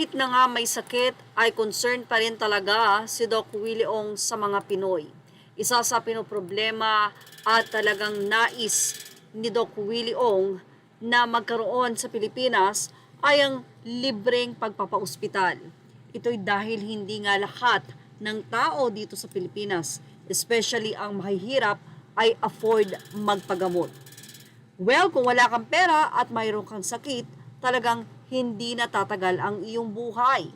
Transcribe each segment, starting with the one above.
Kahit na nga may sakit, ay concern pa rin talaga si Doc Willie Ong sa mga Pinoy. Isa sa pinoproblema at talagang nais ni Doc Willie Ong na magkaroon sa Pilipinas ay ang libreng pagpapaospital. Ito'y dahil hindi nga lahat ng tao dito sa Pilipinas, especially ang mahihirap, ay afford magpagamot. Well, kung wala kang pera at mayroon kang sakit, talagang hindi natatagal ang iyong buhay.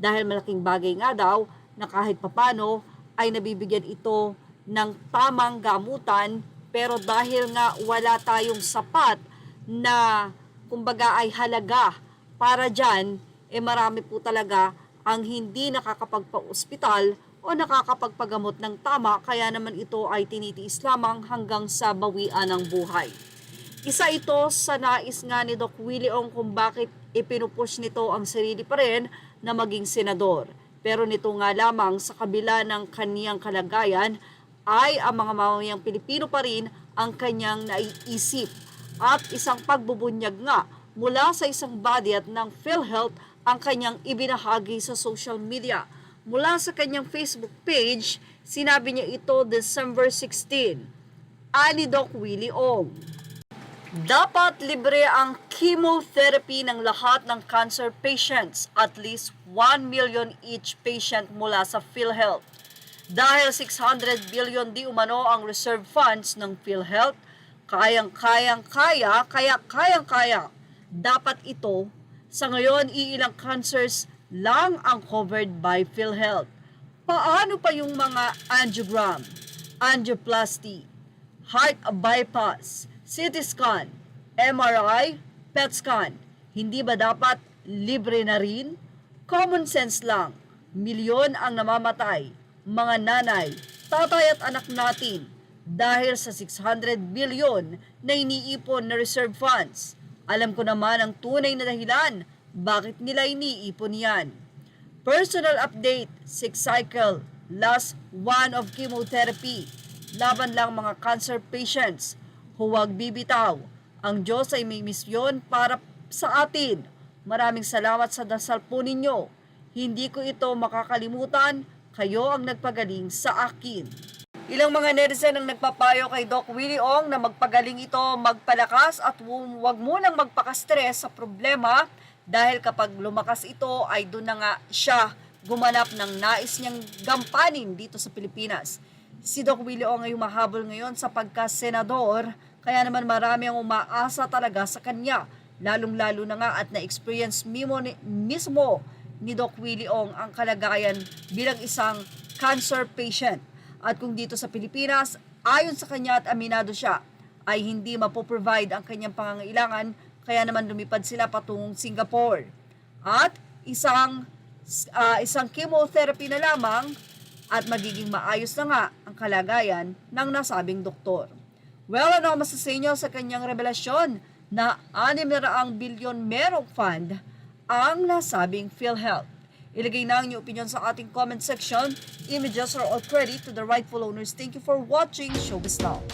Dahil malaking bagay nga daw na kahit papano ay nabibigyan ito ng tamang gamutan, pero dahil nga wala tayong sapat na kumbaga ay halaga para dyan, marami po talaga ang hindi nakakapagpa-ospital o nakakapagpagamot ng tama, kaya naman ito ay tinitiis lamang hanggang sa bawian ng buhay. Isa ito sa nais nga ni Doc Willie Ong kung bakit ipinupush nito ang sarili pa rin na maging senador. Pero nito nga lamang sa kabila ng kaniyang kalagayan ay ang mga mamamayang Pilipino pa rin ang kanyang naiisip. At isang pagbubunyag nga mula sa isang budget ng PhilHealth ang kanyang ibinahagi sa social media. Mula sa kanyang Facebook page, sinabi niya ito December 16. Ani Doc Willie Ong: dapat libre ang chemotherapy ng lahat ng cancer patients, at least 1 million each patient mula sa PhilHealth. Dahil 600 billion di umano ang reserve funds ng PhilHealth, kayang-kaya. Dapat ito, sa ngayon iilang cancers lang ang covered by PhilHealth. Paano pa yung mga angiogram, angioplasty, heart bypass, CT scan, MRI, PET scan? Hindi ba dapat libre na rin? Common sense lang. Milyon ang namamatay, mga nanay, tatay at anak natin dahil sa 600 billion na iniipon na reserve funds. Alam ko naman ang tunay na dahilan bakit nila iniipon yan. Personal update, 6 cycle, last one of chemotherapy. Laban lang mga cancer patients. Huwag bibitaw. Ang Diyos ay may misyon para sa atin. Maraming salamat sa dasal po ninyo. Hindi ko ito makakalimutan. Kayo ang nagpagaling sa akin. Ilang mga netizen ang nagpapayo kay Doc Willie Ong na magpagaling ito, magpalakas at huwag munang magpaka-stress sa problema, dahil kapag lumakas ito ay doon na nga siya gumanap ng nais niyang gampanin dito sa Pilipinas. Si Doc Willie Ong ay mahabol ngayon sa pagka-senador, kaya naman marami ang umaasa talaga sa kanya, lalong-lalo na nga at na-experience mismo ni Doc Willie Ong ang kalagayan bilang isang cancer patient. At kung dito sa Pilipinas, ayon sa kanya at aminado siya, ay hindi mapoprovide ang kanyang pangangailangan, kaya naman lumipad sila patungong Singapore. At isang chemotherapy na lamang at magiging maayos na nga ang kalagayan ng nasabing doktor. Well, ano ang masasabi sa kanyang revelasyon na 600 bilyon merong fund ang nasabing PhilHealth? Ilagay na ang inyong opinion sa ating comment section. Images are all credit to the rightful owners. Thank you for watching Showbiz Now.